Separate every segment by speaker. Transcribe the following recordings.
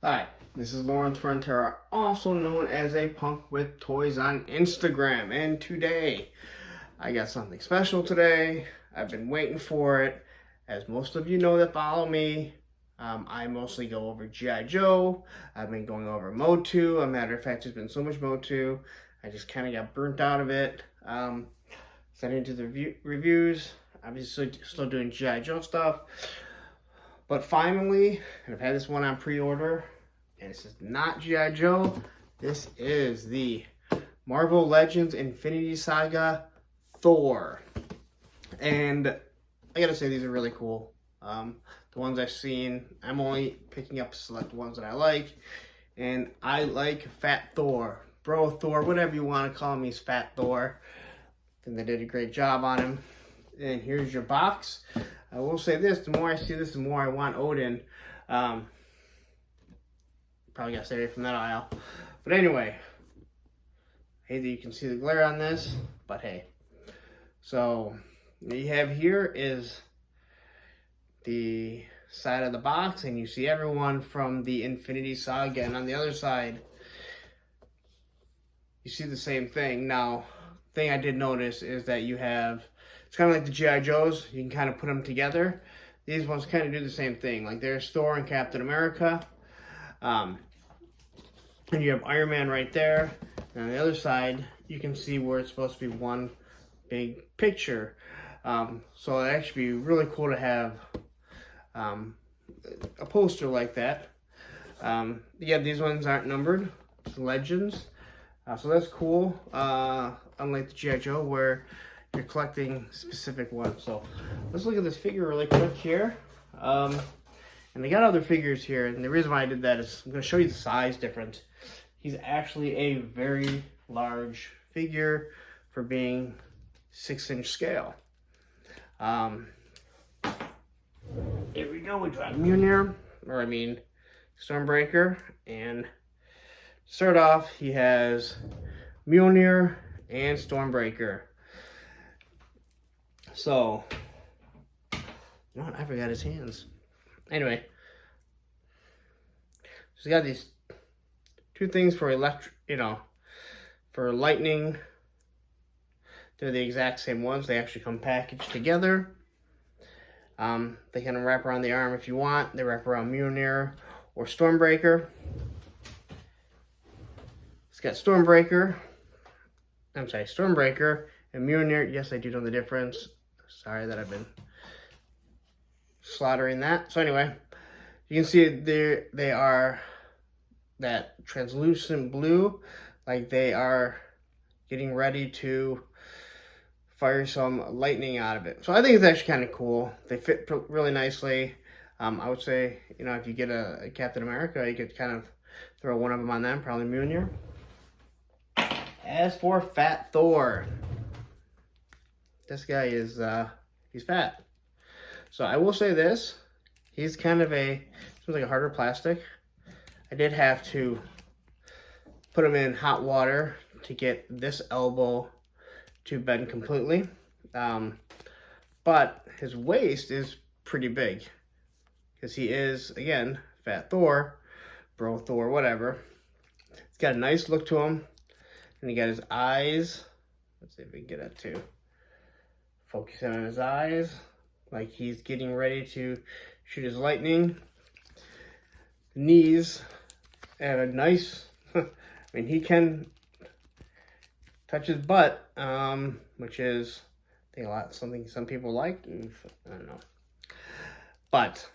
Speaker 1: Hi, this is Lawrence Frontera, also known as a punk with toys on Instagram, and today I got something special today. I've been waiting for it. As most of you know that follow me, I mostly go over G.I. Joe. I've been going over Motu. A matter of fact, there's been so much Motu, I just kind of got burnt out of it. Sending to the reviews, obviously still doing G.I. Joe stuff. But finally, and I've had this one on pre-order, and this is not G.I. Joe. This is the Marvel Legends Infinity Saga Thor. And I gotta say, these are really cool. The ones I've seen, I'm only picking up select ones that I like. And I like Fat Thor, Bro Thor, whatever you want to call him, he's Fat Thor. I think they did a great job on him. And here's your box. I will say this, the more I see this, the more I want Odin. Probably got to stay away from that aisle. But anyway, hey, you can see the glare on this, but hey. So, what you have here is the side of the box, and you see everyone from the Infinity Saga, and on the other side, you see the same thing. Now, the thing I did notice is that you have, it's kind of like the G.I. Joes. You can kind of put them together. These ones kind of do the same thing. Like there's Thor and Captain America. And you have Iron Man right there. And on the other side, you can see where it's supposed to be one big picture. So it'd actually be really cool to have a poster like that. Yeah, these ones aren't numbered. It's Legends. So that's cool. Unlike the G.I. Joe where you're collecting specific ones. So let's look at this figure really quick here. And they got other figures here, and the reason why I did that is I'm going to show you the size difference. He's actually a very large figure for being 6-inch scale. Here we go. We got Mjolnir, or I mean Stormbreaker, and to start off, he has Mjolnir and Stormbreaker. So, you know what? I forgot his hands. Anyway, so he's got these two things for for lightning. They're the exact same ones. They actually come packaged together. They can wrap around the arm if you want. They wrap around Mjolnir or Stormbreaker. It's got Stormbreaker and Mjolnir. Yes, I do know the difference. Sorry that I've been slaughtering that. So anyway, you can see they are that translucent blue, like they are getting ready to fire some lightning out of it. So I think it's actually kind of cool. They fit really nicely. I would say, if you get a Captain America, you could kind of throw one of them on them, probably Mjolnir. As for Fat Thor, this guy is, he's fat. So I will say this, he's kind of seems like a harder plastic. I did have to put him in hot water to get this elbow to bend completely. But his waist is pretty big because he is, again, Fat Thor, Bro Thor, whatever. He's got a nice look to him. And he got his eyes. Let's see if we can get it to focus in on his eyes. Like he's getting ready to shoot his lightning. The knees have a nice, I mean, he can touch his butt, which is, I think, something some people like. I don't know. But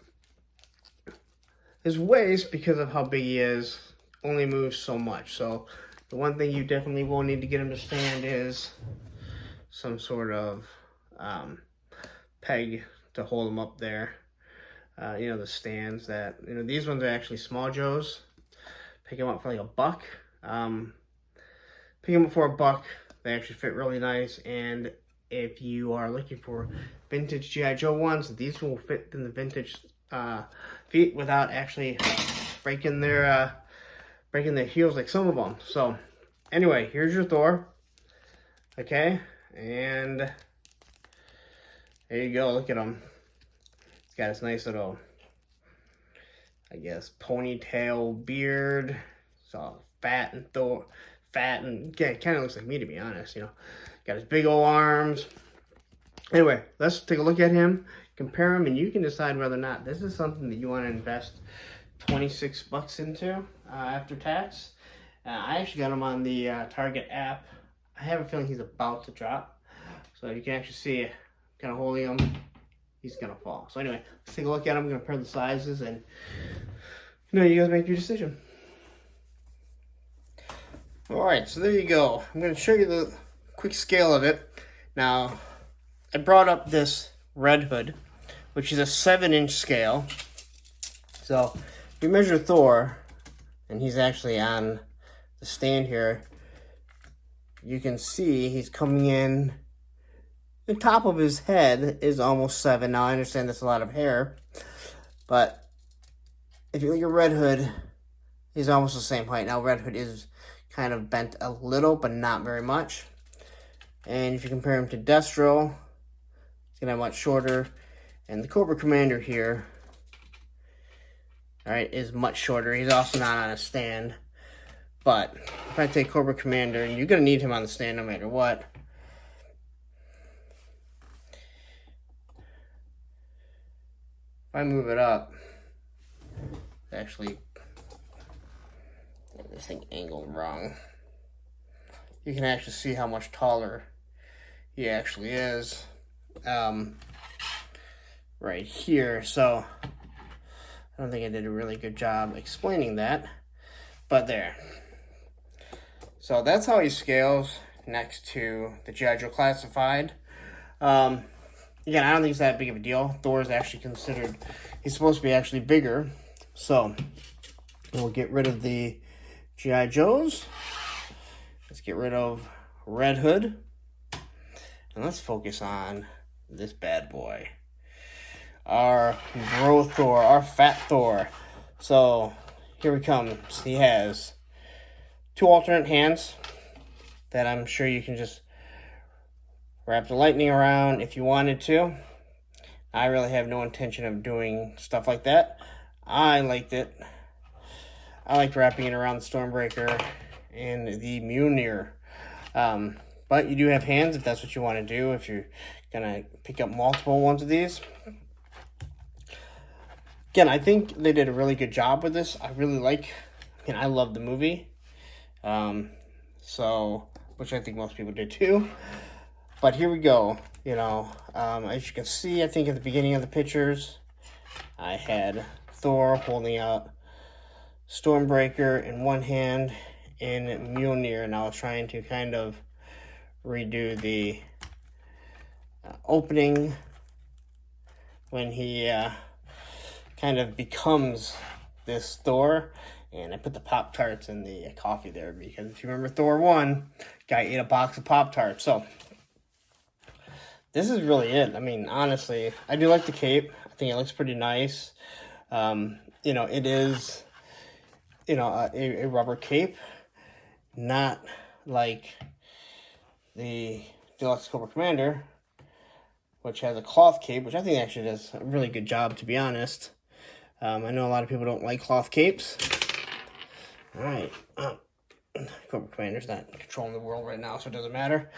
Speaker 1: his waist, because of how big he is, only moves so much. So the one thing you definitely will need to get him to stand is some sort of peg to hold him up there. The stands that, these ones are actually small Joes. Pick them up for like $1. Pick them up for $1. They actually fit really nice. And if you are looking for vintage G.I. Joe ones, these will fit in the vintage feet without actually breaking their heels like some of them. So anyway, here's your Thor. Okay, and there you go. Look at him. He's got his nice little I guess, ponytail beard. It's all fat and yeah, kind of looks like me, to be honest, you know. Got his big old arms. Anyway, let's take a look at him, compare him, and you can decide whether or not this is something that you want to invest 26 bucks into after tax. I actually got him on the Target app. I have a feeling he's about to drop. So you can actually see, kind of holding him, he's going to fall. So anyway, let's take a look at him. I'm going to compare the sizes, and you guys make your decision. All right, so there you go. I'm going to show you the quick scale of it. Now, I brought up this Red Hood, which is a 7-inch scale. So if you measure Thor, and he's actually on the stand here, you can see he's coming in. The top of his head is almost 7. Now I understand that's a lot of hair, but if you look at Red Hood, he's almost the same height. Now Red Hood is kind of bent a little, but not very much. And if you compare him to Destro, he's gonna have much shorter. And the Cobra Commander here, all right, is much shorter. He's also not on a stand. But if I take Cobra Commander, and you're gonna need him on the stand no matter what. If I move it up, actually, this thing angled wrong. You can actually see how much taller he actually is right here. So I don't think I did a really good job explaining that, but there. So that's how he scales next to the G.I. Joe Classified. Again, I don't think it's that big of a deal. Thor is actually considered, he's supposed to be actually bigger. So we'll get rid of the G.I. Joes. Let's get rid of Red Hood. And let's focus on this bad boy. Our bro Thor, our fat Thor. So here he comes. He has 2 alternate hands that I'm sure you can just wrap the lightning around if you wanted to. I really have no intention of doing stuff like that. I liked wrapping it around the Stormbreaker and the Mjolnir. But you do have hands if that's what you want to do, if you're going to pick up multiple ones of these. Again, I think they did a really good job with this. I love the movie. Which I think most people did too. But here we go. As you can see, I think at the beginning of the pictures, I had Thor holding out Stormbreaker in one hand and Mjolnir, and I was trying to kind of redo the opening when he kind of becomes this Thor. And I put the Pop-Tarts in the coffee there because if you remember Thor 1, guy ate a box of Pop-Tarts. So this is really it. I mean, honestly, I do like the cape. I think it looks pretty nice. It is, a rubber cape, not like the Deluxe Cobra Commander, which has a cloth cape, which I think actually does a really good job, to be honest. I know a lot of people don't like cloth capes. All right. Cobra Commander's not controlling the world right now, so it doesn't matter.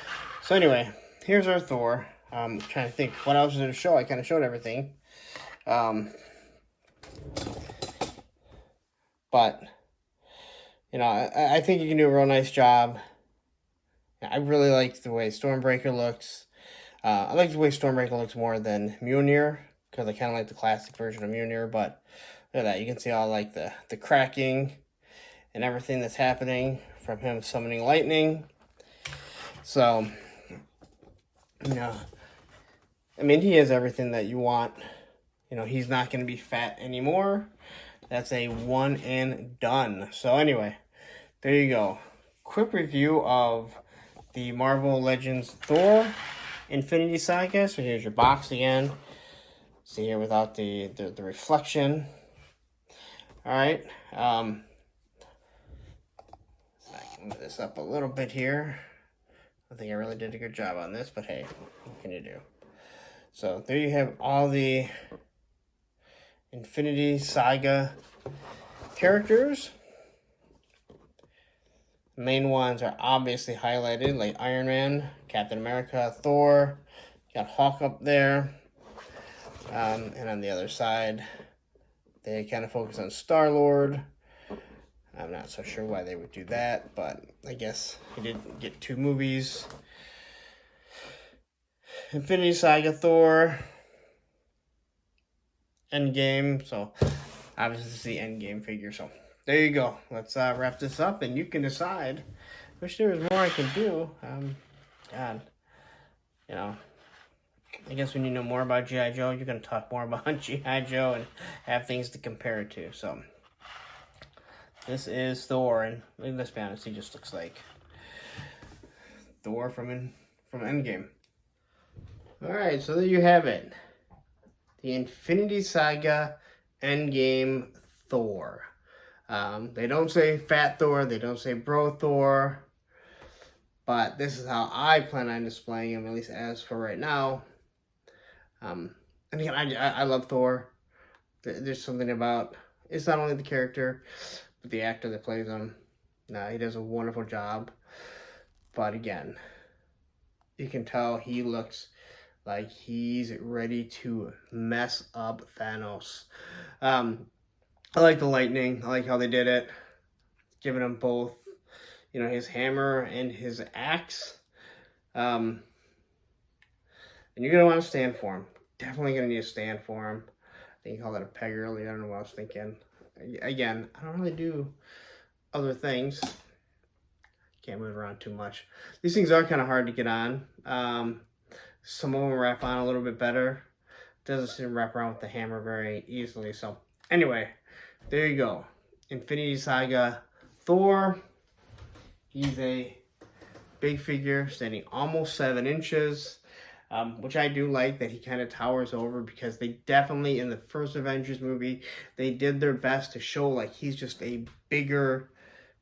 Speaker 1: So anyway, here's our Thor. I'm trying to think what else is there to show. I kind of showed everything. But, I think you can do a real nice job. I really like the way Stormbreaker looks. I like the way Stormbreaker looks more than Mjolnir, because I kind of like the classic version of Mjolnir. But look at that. You can see all like the cracking and everything that's happening from him summoning lightning. So, he has everything that you want. He's not going to be fat anymore. That's a one and done. So anyway, there you go. Quick review of the Marvel Legends Thor Infinity Saga. So here's your box again. See here without the reflection. All right. I can move this up a little bit here. I think I really did a good job on this, but hey, what can you do? So there you have all the Infinity Saga Characters. The main ones are obviously highlighted, like Iron Man, Captain America, Thor. Got Hawk up there. And on the other side, they kind of focus on Star-Lord. I'm not so sure why they would do that, but I guess he did get 2 movies. Infinity Saga, Thor, Endgame. So obviously this is the Endgame figure. So there you go. Let's wrap this up, and you can decide. Wish there was more I could do. God, you know. I guess when you know more about G.I. Joe, you're going to talk more about G.I. Joe and have things to compare it to. So, this is Thor, and let's be honest, he just looks like Thor from Endgame. Alright, so there you have it. The Infinity Saga Endgame Thor. They don't say Fat Thor, they don't say Bro Thor, but this is how I plan on displaying him, at least as for right now. And again, I love Thor. There's something about, it's not only the character, but the actor that plays him. No, he does a wonderful job. But again, you can tell he looks like he's ready to mess up Thanos. I like the lightning. I like how they did it. Giving him both, you know, his hammer and his axe. And you're going to want to stand for him. Definitely going to need to stand for him. I think you called it a peg earlier. I don't know what I was thinking. Again, I don't really do other things. Can't move around too much. These things are kind of hard to get on. Some of them wrap on a little bit better. Doesn't seem to wrap around with the hammer very easily. So anyway, there you go. Infinity Saga Thor. He's a big figure, standing almost 7 inches. Which I do like that he kind of towers over, because they definitely, in the first Avengers movie, they did their best to show like he's just a bigger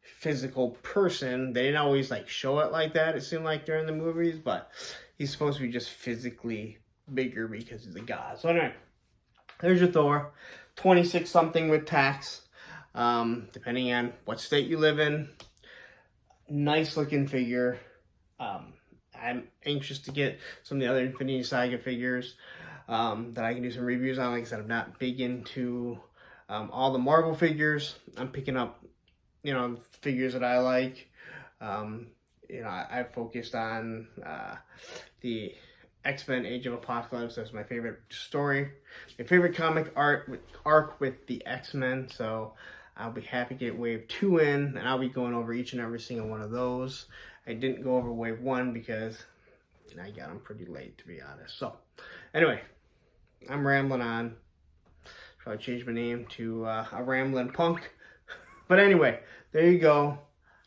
Speaker 1: physical person. They didn't always like show it like that, it seemed like, during the movies, but he's supposed to be just physically bigger because he's a god. So anyway, there's your Thor. 26 something with tax, depending on what state you live in. Nice looking figure. I'm anxious to get some of the other Infinity Saga figures that I can do some reviews on. Like I said, I'm not big into all the Marvel figures. I'm picking up, you know, figures that I like. You know, I focused on the X-Men Age of Apocalypse. That's my favorite story. My favorite comic arc with the X-Men. So I'll be happy to get Wave 2 in, and I'll be going over each and every single one of those. I didn't go over Wave 1 because I got them pretty late, to be honest. So, anyway, I'm rambling on. Probably change my name to a Rambling Punk. But anyway, there you go.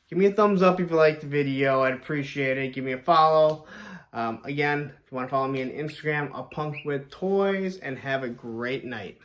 Speaker 1: Give me a thumbs up if you liked the video. I'd appreciate it. Give me a follow. Again, if you want to follow me on Instagram, A Punk with Toys, and have a great night.